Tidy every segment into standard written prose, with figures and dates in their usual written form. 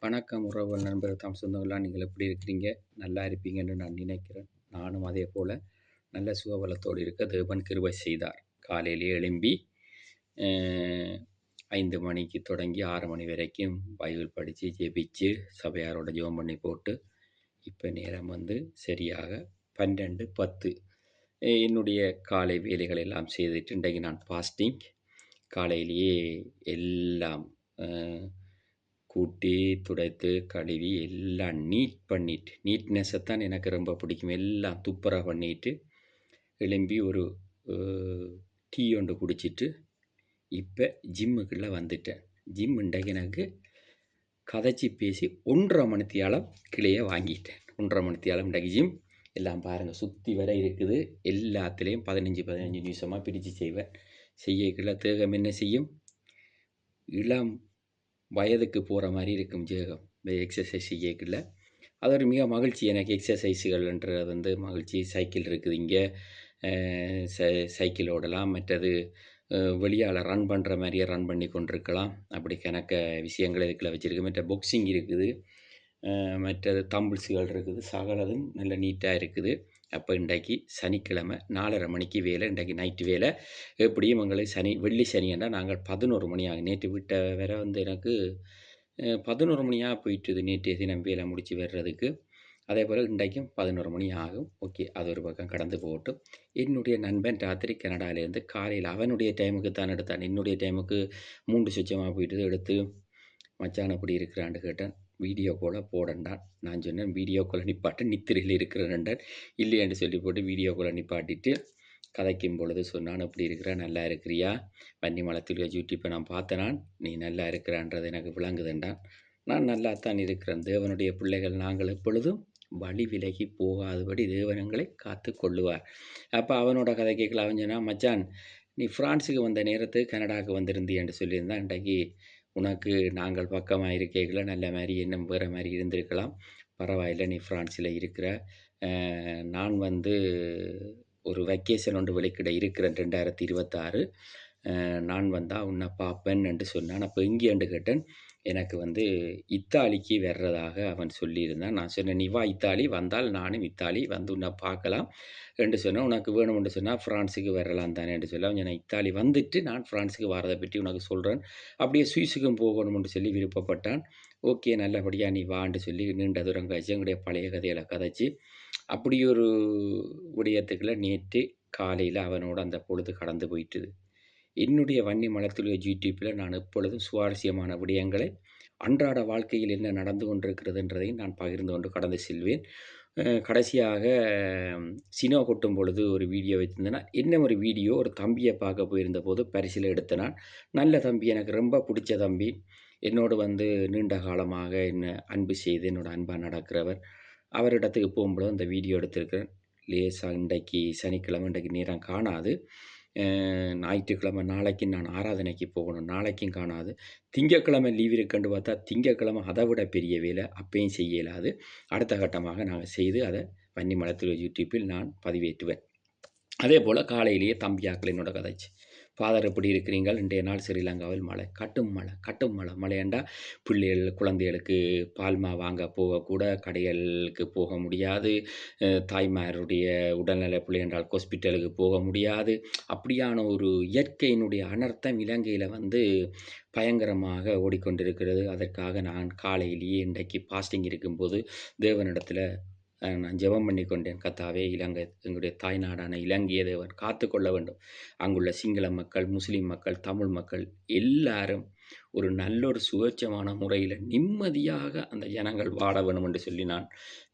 வணக்கம் உறவுகள் நண்பர்கள் தாம் சொந்தங்கள்லாம் நீங்கள் எப்படி இருக்கிறீங்க? நல்லா இருப்பீங்கன்னு நான் நினைக்கிறேன். நானும் அதே போல் நல்ல சுகபலத்தோடு இருக்க தேவன் கிருபை செய்தார். காலையிலேயே எழும்பி 5 மணிக்கு தொடங்கி 6 மணி வரைக்கும் பைபிள் படித்து ஜெபிச்சு சபையாரோட ஜெபம் பண்ணி போட்டு இப்போ நேரம் வந்து சரியாக 12:10. என்னுடைய காலை வேலைகள் எல்லாம் செய்துட்டு இன்றைக்கு நான் ஃபாஸ்டிங். காலையிலேயே எல்லாம் கூட்டி துடைத்து கழுவி எல்லாம் நீட் பண்ணிட்டு, நீட்னஸை தான் எனக்கு ரொம்ப பிடிக்கும். எல்லாம் துப்புரவு பண்ணிட்டு எழும்பி ஒரு டீ ஒன்று குடிச்சிட்டு இப்போ ஜிம்முக்குள்ளே வந்துட்டேன். ஜிம் இன்றைக்கு எனக்கு கதைச்சி பேசி 1.5 மணித்தியாலம் கிளையே வாங்கிட்டேன். 1.5 மணித்தியாலம் இன்றைக்கு ஜிம். எல்லாம் பாருங்கள் சுற்றி வர இருக்குது. எல்லாத்துலேயும் 15 நிமிஷமாக பிரித்து செய்வேன். செய்யக்குள்ள தேகம் என்ன செய்யும்? இளம் வயதுக்கு போகிற மாதிரி இருக்கும் தேகம் இந்த எக்ஸசைஸ் செய்யக்குள்ள. அது ஒரு மிக மகிழ்ச்சி எனக்கு. எக்ஸசைஸுகள்ன்றது வந்து மகிழ்ச்சி. சைக்கிள் இருக்குது இங்கே, சைக்கிள் ஓடலாம். மற்றது வெளியால் ரன் பண்ணுற மாதிரியே ரன் பண்ணி கொண்டிருக்கலாம். அப்படி கணக்க விஷயங்கள் இதுக்குள்ள வச்சுருக்கு. மற்ற பொக்சிங் இருக்குது, மற்றது தம்பிள்ஸுகள் இருக்குது. சகலதும் நல்ல நீட்டாக இருக்குது. அப்போ இன்றைக்கு சனிக்கிழமை 4:30 மணிக்கு வேலை. இன்றைக்கு நைட்டு வேலை. எப்படியும் எங்களுக்கு வெள்ளி சனின்னா நாங்கள் 11 மணி ஆகும். நேற்று விட்ட வர வந்து எனக்கு 11 மணியாக போயிட்டுது நேற்று தினம் வேலை முடித்து வர்றதுக்கு. அதே போல் இன்றைக்கும் 11 மணி ஆகும். ஓகே, அது ஒரு பக்கம் கடந்து போகட்டும். என்னுடைய நண்பன் ராத்திரி கனடாவிலேருந்து காலையில் அவனுடைய டைமுக்கு தான் எடுத்தான். என்னுடைய டைமுக்கு 3 சுச்சமாக போயிட்டு எடுத்து மச்சான் அப்படி இருக்கிறான்னு கேட்டேன். வீடியோ காலை போடண்டான். நான் சொன்னேன் வீடியோ காலை நிப்பாட்ட நித்திரையில் இருக்கிறேன்டான். இல்லையான்னு சொல்லி போட்டு வீடியோ காலை நிப்பாட்டிட்டு கதைக்கும் பொழுது சொன்னான், எப்படி இருக்கிற, நல்லா இருக்கிறியா? வன்னிமலத்தில் யூடியூப்பை நான் பார்த்தனான், நீ நல்லா இருக்கிறான்றது எனக்கு விளங்குதுண்டான். நான் நல்லா தான் இருக்கிறேன். தேவனுடைய பிள்ளைகள் நாங்கள் எப்பொழுதும் வழி விலகி போகாதபடி தேவனங்களை காத்து கொள்ளுவார். அப்போ அவனோட கதை கேட்கல. அவன் சொன்னான், மச்சான் நீ ஃப்ரான்ஸுக்கு வந்த நேரத்துக்கு கனடாவுக்கு வந்திருந்தியன்னு சொல்லியிருந்தான். இன்றைக்கு உனக்கு நாங்கள் பக்கமாக இருக்கைகளை நல்ல மாதிரி இன்னும் வேறு மாதிரி இருந்திருக்கலாம். பரவாயில்லை, நீ ஃப்ரான்ஸில் இருக்கிற. நான் வந்து ஒரு வெக்கேஷன் ஒன்று வெளிக்கிட இருக்கிறேன் 2026. நான் வந்தால் உன்னை பார்ப்பேன் என்று சொன்னான். அப்போ எங்கேன்னு கேட்டேன். எனக்கு வந்து இத்தாலிக்கு வர்றதாக அவன் சொல்லியிருந்தான். நான் சொன்னேன், நீ வா இத்தாலி, வந்தால் நானும் இத்தாலி வந்து உன்னை பார்க்கலாம் என்று சொன்னேன். உனக்கு வேணும்னு சொன்னால் ஃப்ரான்ஸுக்கு வரலாம் தானே என்று சொல்ல, நான் இத்தாலி வந்துட்டு நான் ஃப்ரான்ஸுக்கு வரதை பற்றி உனக்கு சொல்கிறேன். அப்படியே சுவிஸுக்கும் போகணும்னு சொல்லி விருப்பப்பட்டான். ஓகே, நல்லபடியாக நீ வான்னு சொல்லி நீண்ட தூரம் கழிச்சு எங்களுடைய பழைய கதைகளை கதைச்சி அப்படி ஒரு விடயத்துக்குள்ள நேற்று காலையில் அவனோட அந்த பொழுது கடந்து போயிட்டுது. என்னுடைய வன்னி மலத்துடைய யூடியூப்பில் நான் எப்பொழுதும் சுவாரஸ்யமான விடயங்களை அன்றாட வாழ்க்கையில் என்ன நடந்து கொண்டிருக்கிறதுன்றதையும் நான் பகிர்ந்து கொண்டு கடந்து செல்வேன். கடைசியாக சினோ கொட்டும் பொழுது ஒரு வீடியோ வைத்திருந்தேன்னா, என்ன ஒரு வீடியோ, ஒரு தம்பியை பார்க்க போயிருந்த போது பரிசில் எடுத்த நான். நல்ல தம்பி, எனக்கு ரொம்ப பிடிச்ச தம்பி. என்னோடு வந்து நீண்ட காலமாக என்ன அன்பு செய்து என்னோட அன்பாக நடக்கிறவர். அவரிடத்துக்கு போகும்பொழுது அந்த வீடியோ எடுத்திருக்கிறேன். லேசாக இன்றைக்கு சனிக்கிழமை, இன்றைக்கு நேரம் காணாது. ஞாயிற்றுக்கிழமை நாளைக்கு நான் ஆராதனைக்கு போகணும், நாளைக்கும் காணாது. திங்கட்கிழமை லீவ் இருக்குன்னு பார்த்தா திங்கட்கிழமை அதை விட பெரிய வேலை, அப்பையும் செய்ய இயலாது. அடுத்த கட்டமாக நாங்கள் செய்து அதை வன்னி மலத்துறை யூடியூப்பில் நான் பதிவேற்றுவேன். அதே போல் காலையிலேயே தம்பியாக்கள் என்னோட கதைச்சு, ஃபாதர் எப்படி இருக்கிறீங்கள்? இன்றைய நாள் ஸ்ரீலங்காவில் மழை, கட்டும் மழை, கட்டும் மழை. மழையண்டா பிள்ளைகள் குழந்தைகளுக்கு பால்மா வாங்க போகக்கூட கடைகளுக்கு போக முடியாது. தாய்மாருடைய உடல்நல பிள்ளை என்றால் ஹாஸ்பிட்டலுக்கு போக முடியாது. அப்படியான ஒரு இயற்கையினுடைய அனர்த்தம் இலங்கையில் வந்து பயங்கரமாக ஓடிக்கொண்டிருக்கிறது. அதற்காக நான் காலையிலேயே இன்றைக்கு பாஸ்டிங் இருக்கும்போது தேவனிடத்தில் நான் ஜெபம் பண்ணி கொண்டேன். கர்த்தாவே, இலங்கை எங்களுடைய தாய்நாடான இலங்கையை தேவன் காத்து கொள்ள வேண்டும். அங்குள்ள சிங்கள மக்கள், முஸ்லீம் மக்கள், தமிழ் மக்கள் எல்லாரும் ஒரு நல்ல ஒரு சுதேட்சமான முறையில் நிம்மதியாக அந்த ஜனங்கள் வாழ வேண்டும் என்று சொல்லி நான்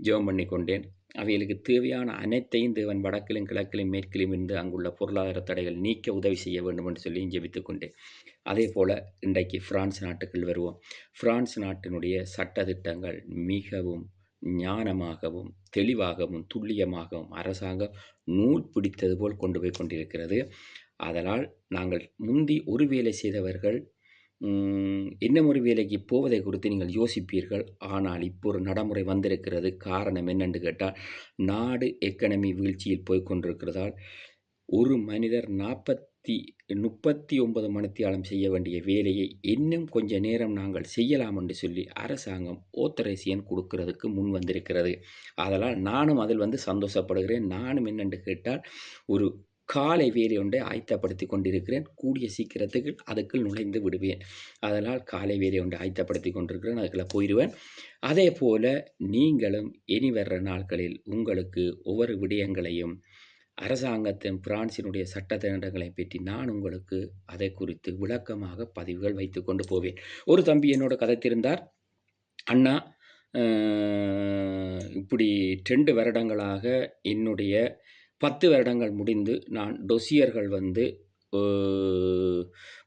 ஜெபம் பண்ணி கொண்டேன். அவைகளுக்கு தேவையான அனைத்தையும் தேவன் வடக்கிலும் கிழக்கிலும் மேற்கிலும் இருந்து அங்குள்ள பொருளாதார தடைகள் நீக்க உதவி செய்ய வேண்டும் என்று சொல்லி ஜெபித்துக் கொண்டேன். அதே போல் இன்றைக்கு பிரான்ஸ் நாட்டுக்குள் வருவோம். பிரான்ஸ் நாட்டினுடைய சட்டத்திட்டங்கள் மிகவும் ஞானமாகவும் தெளிவாகவும் துல்லியமாகவும் அரசாங்கம் நூல் பிடித்தது போல் கொண்டு போய் கொண்டிருக்கிறது. அதனால் நாங்கள் முந்தி ஒரு வேலை செய்தவர்கள் இன்னும் ஒரு வேலைக்கு போவதை குறித்து நீங்கள் யோசிப்பீர்கள். ஆனால் இப்போ ஒரு நடைமுறை வந்திருக்கிறது. காரணம் என்னென்று கேட்டால், நாடு எக்கனமி வீழ்ச்சியில் போய்கொண்டிருக்கிறதால் ஒரு மனிதர் 39 மணித்தியாலம் செய்ய வேண்டிய வேலையை இன்னும் கொஞ்ச நேரம் நாங்கள் செய்யலாம் என்று சொல்லி அரசாங்கம் ஆத்தரைசேஷன் கொடுக்கிறதுக்கு முன் வந்திருக்கிறது. அதனால் நானும் அதில் சந்தோஷப்படுகிறேன். நானும் என்னென்று கேட்டால் ஒரு காலை வேலை ஒன்றை ஆயத்தப்படுத்தி கொண்டிருக்கிறேன். கூடிய சீக்கிரத்துக்கு அதுக்குள் நுழைந்து விடுவேன். அதனால் காலை வேலை ஒன்றை ஆயத்தப்படுத்தி கொண்டிருக்கிறேன். அதுக்குள்ள போயிடுவேன். அதே போல நீங்களும் இனி வர்ற நாட்களில் உங்களுக்கு ஒவ்வொரு விடயங்களையும் அரசாங்கத்தின் பிரான்சினுடைய சட்டத்திட்டங்களை பற்றி நான் உங்களுக்கு அதை குறித்து விளக்கமாக பதிவுகள் வைத்து கொண்டு போவேன். ஒரு தம்பி என்னோட கதைத்திருந்தார், அண்ணா இப்படி 2 வருடங்களாக என்னுடைய 10 வருடங்கள் முடிந்து நான் டொசியர்கள்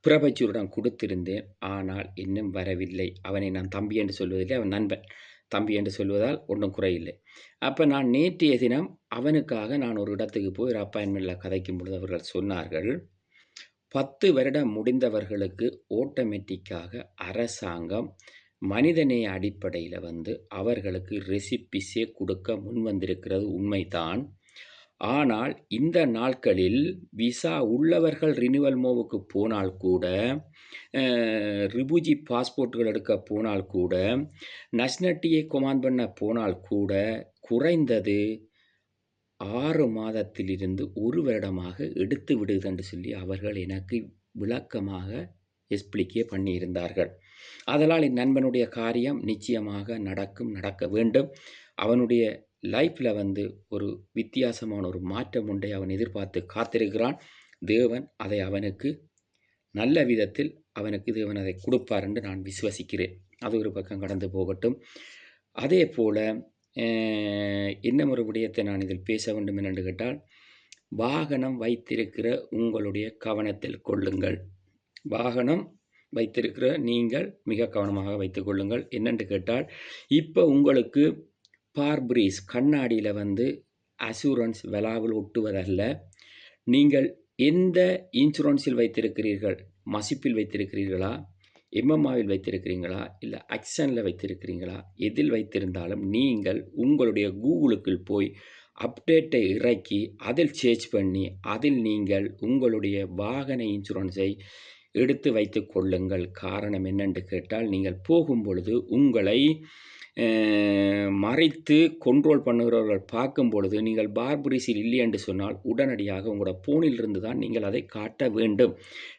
பிரபஞ்சூரிடம் கொடுத்திருந்தேன். ஆனால் இன்னும் வரவில்லை. அவனை நான் தம்பி என்று சொல்வதில்லை, அவன் நண்பன். தம்பி என்று சொல்வதால் ஒன்றும் குறையில்லை. அப்போ நான் நேற்றைய தினம் அவனுக்காக நான் ஒரு இடத்துக்கு போய் ஒரு அப்பாயின்மெண்ட்டில் கதைக்கும் பொழுது அவர்கள் சொன்னார்கள், 10 வருடம் முடிந்தவர்களுக்கு ஆட்டோமேட்டிக்காக அரசாங்கம் மனிதநேய அடிப்படையில் அவர்களுக்கு ரெசிபிஸே கொடுக்க முன்வந்திருக்கிறது உண்மைதான். ஆனால் இந்த நாட்களில் விசா உள்ளவர்கள் ரினிவல் மோவுக்கு போனால் கூட, ரிபூஜி பாஸ்போர்ட்டுகள் எடுக்க போனால் கூட, நேஷனாலிட்டியை கொமாண்ட் பண்ண போனால் கூட குறைந்தது 6 மாதத்திலிருந்து 1 வருடமாக எடுத்து விடுது என்று சொல்லி அவர்கள் எனக்கு விளக்கமாக எக்ஸ்பிளிக்கே பண்ணியிருந்தார்கள். அதனால் என் நண்பனுடைய காரியம் நிச்சயமாக நடக்க வேண்டும். அவனுடைய லைஃப்பில் ஒரு வித்தியாசமான ஒரு மாற்றம் ஒன்றை அவன் எதிர்பார்த்து காத்திருக்கிறான். தேவன் அதை அவனுக்கு நல்ல விதத்தில் தேவன் அதை கொடுப்பார் என்று நான் விசுவசிக்கிறேன். அது ஒரு பக்கம் கடந்து போகட்டும். அதே போல் இன்னும் ஒரு விடயத்தை நான் இதில் பேச வேண்டும் என்று கேட்டால், வாகனம் வைத்திருக்கிற உங்களுடைய கவனத்தில் கொள்ளுங்கள். வாகனம் வைத்திருக்கிற நீங்கள் மிக கவனமாக வைத்துக் கொள்ளுங்கள். என்னென்று கேட்டால், இப்போ உங்களுக்கு பார்பிரீஸ் கண்ணாடியில் அசூரன்ஸ் விலாவில் ஒட்டுவதல்ல. நீங்கள் எந்த இன்சூரன்ஸில் வைத்திருக்கிறீர்கள்? மசிப்பில் வைத்திருக்கிறீர்களா, எம்எம்ஆவில் வைத்திருக்கிறீங்களா, இல்லை ஆக்ஷனில் வைத்திருக்கிறீங்களா? எதில் வைத்திருந்தாலும் நீங்கள் உங்களுடைய கூகுளுக்குள் போய் அப்டேட்டை இறக்கி அதில் சர்ச் பண்ணி அதில் நீங்கள் உங்களுடைய வாகன இன்சூரன்ஸை எடுத்து வைத்து கொள்ளுங்கள். காரணம் என்னென்று கேட்டால், நீங்கள் போகும் பொழுது உங்களை மறைத்து கண்ட்ரோல் பண்ணுகிறவர்கள் பார்க்கும் பொழுது நீங்கள் பார்பரிஸில் இல்லை என்று சொன்னால் உடனடியாக உங்களோட போனிலிருந்து தான் நீங்கள் அதை காட்ட வேண்டும்.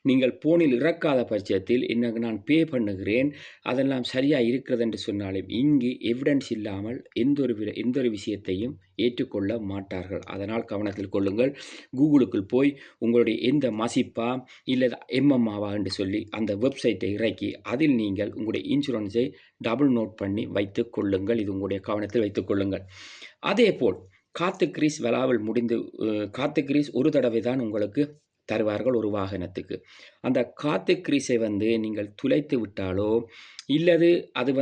நீங்கள் போனில் இறக்காத பட்சத்தில் எனக்கு நான் பே பண்ணுகிறேன், அதெல்லாம் சரியாக இருக்கிறது என்று சொன்னாலும் இங்கு எவிடன்ஸ் இல்லாமல் எந்த ஒரு விஷயத்தையும் ஏற்றுக்கொள்ள மாட்டார்கள். அதனால் கவனத்தில் கொள்ளுங்கள். கூகுளுக்குள் போய் உங்களுடைய எந்த மசிப்பா இல்லை எம்எம்ஆவா என்று சொல்லி அந்த வெப்சைட்டை இறக்கி அதில் நீங்கள் உங்களுடைய இன்சூரன்ஸை டபுள் நோட் பண்ணி வைத்து கொள்ளுங்கள். இது உங்களுடைய கவனத்தில் வைத்துக் கொள்ளுங்கள். அதே போல் காத்து கிரீஸ் விழாவில் முடிந்து காத்து கிரீஸ் ஒரு தடவை தான் உங்களுக்கு தருவார்கள் ஒரு வாகனத்துக்கு. அந்த காத்து கிரீஸை நீங்கள் துளைத்து விட்டாலோ இல்லது அது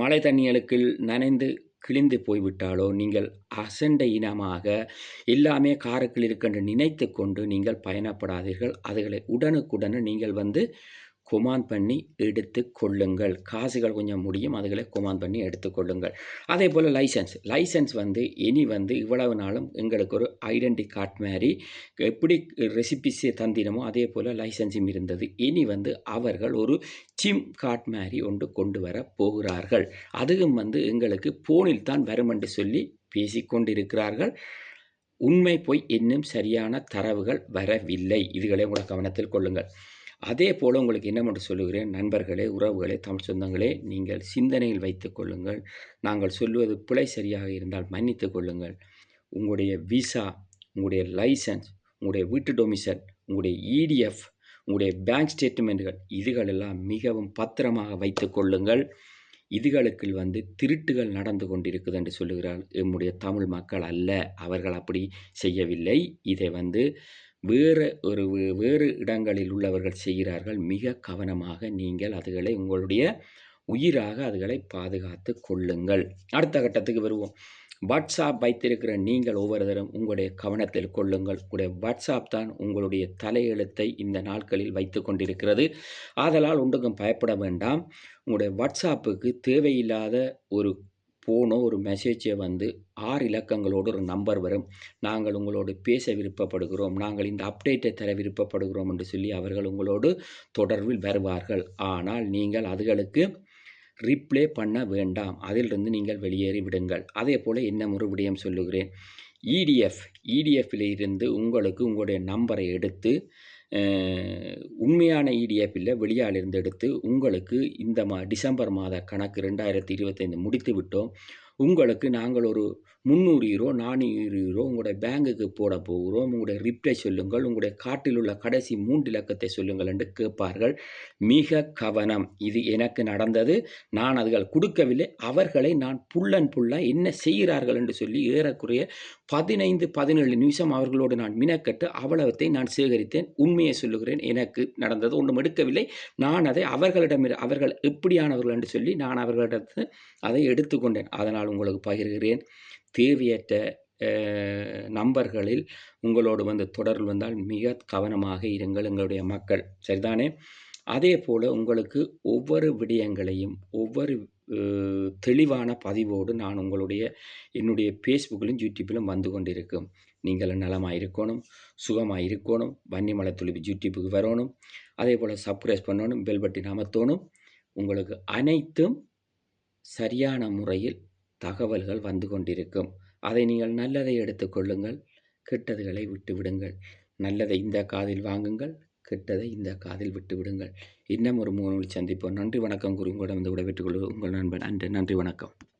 மழை தண்ணிகளுக்கு நனைந்து கிழிந்து போய்விட்டாலோ நீங்கள் அசண்டை இனமாக எல்லாமே காருக்குள் இருக்கின்ற நினைத்து கொண்டு நீங்கள் பயணப்படாதீர்கள். அதுகளை உடனுக்குடனே நீங்கள் கொமாண்ட் பண்ணி எடுத்து கொள்ளுங்கள். காசுகள் கொஞ்சம் முடியும், அதுகளை கொமாண்ட் பண்ணி எடுத்துக்கொள்ளுங்கள். அதே போல் லைசன்ஸ் இனி இவ்வளவு நாளும் எங்களுக்கு ஒரு ஐடென்டி கார்டு மாதிரி எப்படி ரெசிபிஸே தந்தினமோ அதே போல் லைசன்ஸும் இருந்தது. இனி அவர்கள் ஒரு சிம் கார்டு மாதிரி ஒன்று கொண்டு வர போகிறார்கள். அதுவும் எங்களுக்கு போனில் தான் வரும் என்று சொல்லி பேசிக்கொண்டிருக்கிறார்கள். உண்மை போய் இன்னும் சரியான தரவுகள் வரவில்லை. இதுகளை உங்களை கவனத்தில் கொள்ளுங்கள். அதே போல் உங்களுக்கு என்னவென்று சொல்லுகிறேன், நண்பர்களே, உறவுகளே, தமிழ் சொந்தங்களே, நீங்கள் சிந்தனையில் வைத்துக் கொள்ளுங்கள். நாங்கள் சொல்லுவது பிழை சரியாக இருந்தால் மன்னித்து கொள்ளுங்கள். உங்களுடைய விசா, உங்களுடைய லைசன்ஸ், உங்களுடைய வீட்டு டொமிசைல், உங்களுடைய இடிஎஃப், உங்களுடைய பேங்க் ஸ்டேட்மெண்ட்டுகள் இதுகளெல்லாம் மிகவும் பத்திரமாக வைத்துக் கொள்ளுங்கள். இதுகளுக்கு திருட்டுகள் நடந்து கொண்டிருக்குது என்று சொல்லுகிறார் நம்முடைய தமிழ் மக்கள் அல்ல. அவர்கள் அப்படி செய்யவில்லை. இதை வேறு இடங்களில் உள்ளவர்கள் செய்கிறார்கள். மிக கவனமாக நீங்கள் அதுகளை உங்களுடைய உயிராக அதுகளை பாதுகாத்து கொள்ளுங்கள். அடுத்த கட்டத்துக்கு வருவோம். வாட்ஸ்அப் வைத்திருக்கிற நீங்கள் ஒவ்வொருத்தரும் உங்களுடைய கவனத்தில் கொள்ளுங்கள். உங்களுடைய வாட்ஸ்அப் தான் உங்களுடைய தலையெழுத்தை இந்த நாட்களில் வைத்து கொண்டிருக்கிறது. ஆதலால் ஒன்றுக்கும் பயப்பட வேண்டாம். உங்களுடைய வாட்ஸ்அப்புக்கு தேவையில்லாத ஒரு போன ஒரு மெசேஜை வந்து 6 இலக்கங்களோடு ஒரு நம்பர் வரும். நாங்கள் உங்களோடு பேச விருப்பப்படுகிறோம், நாங்கள் இந்த அப்டேட்டை தர விருப்பப்படுகிறோம் என்று சொல்லி அவர்கள் உங்களோடு தொடர்பில் வருவார்கள். ஆனால் நீங்கள் அதுகளுக்கு ரிப்ளே பண்ண வேண்டாம், அதிலிருந்து நீங்கள் வெளியேறி விடுங்கள். அதே போல் இன்னும் ஒரு விடயம் சொல்லுகிறேன். இடிஎஃப்பில் இருந்து உங்களுக்கு உங்களுடைய நம்பரை எடுத்து உண்மையான இடிஎஃப் இல்லை வெளியாலிருந்து எடுத்து உங்களுக்கு இந்த டிசம்பர் மாத கணக்கு 2025 முடித்து விட்டோம். உங்களுக்கு நாங்கள் ஒரு 300 யூரோ 400 யூரோ உங்களுடைய பேங்குக்கு போட போகிறோம், உங்களுடைய ரிப்ளை சொல்லுங்கள், உங்களுடைய கார்ட்டில் உள்ள கடைசி 3 இலக்கத்தை சொல்லுங்கள் என்று கேட்பார்கள். மிக கவனம், இது எனக்கு நடந்தது. நான் அதுகள் கொடுக்கவில்லை, அவர்களை நான் புல்லா என்ன செய்கிறார்கள் என்று சொல்லி ஏறக்குறைய 15-17 நிமிஷம் அவர்களோடு நான் மினக்கட்டு அவ்வளவத்தை நான் சேகரித்தேன். உண்மையை சொல்லுகிறேன், எனக்கு நடந்தது ஒன்றும் எடுக்கவில்லை. நான் அதை அவர்கள் எப்படியானவர்கள் என்று சொல்லி நான் அவர்களிடத்து அதை எடுத்துக்கொண்டேன். அதனால் உங்களுக்கு பகிர்கிறேன். தேவையற்ற நம்பர்களில் உங்களோடு வந்து தொடர்பு வந்தால் மிக கவனமாக இருங்கள் எங்களுடைய மக்கள், சரிதானே? அதே போல் உங்களுக்கு ஒவ்வொரு விடயங்களையும் ஒவ்வொரு தெளிவான பதிவோடு நான் என்னுடைய ஃபேஸ்புக்கிலும் யூடியூப்பிலும் வந்து கொண்டிருக்கும். நீங்கள் நலமாக இருக்கணும், சுகமாக இருக்கணும், வன்னிமலை துளிப்பு யூடியூப்புக்கு வரணும், அதே போல் சப்ஸ்கிரைப் பண்ணணும், பெல் பட்டன் அமர்த்தணும். உங்களுக்கு அனைத்தும் சரியான முறையில் தகவல்கள் வந்து கொண்டிருக்கும். அதை நீங்கள் நல்லதை எடுத்துக்கொள்ளுங்கள், கெட்டதுகளை விட்டுவிடுங்கள். நல்லதை இந்த காதில் வாங்குங்கள், கெட்டதை இந்த காதில் விட்டு விடுங்கள். இன்னும் ஒரு 3 சந்திப்போம். நன்றி வணக்கம் கூறி உங்களிடம் விடைபெற்றுக் கொள்வது உங்கள் நண்பன் அன்று. நன்றி வணக்கம்.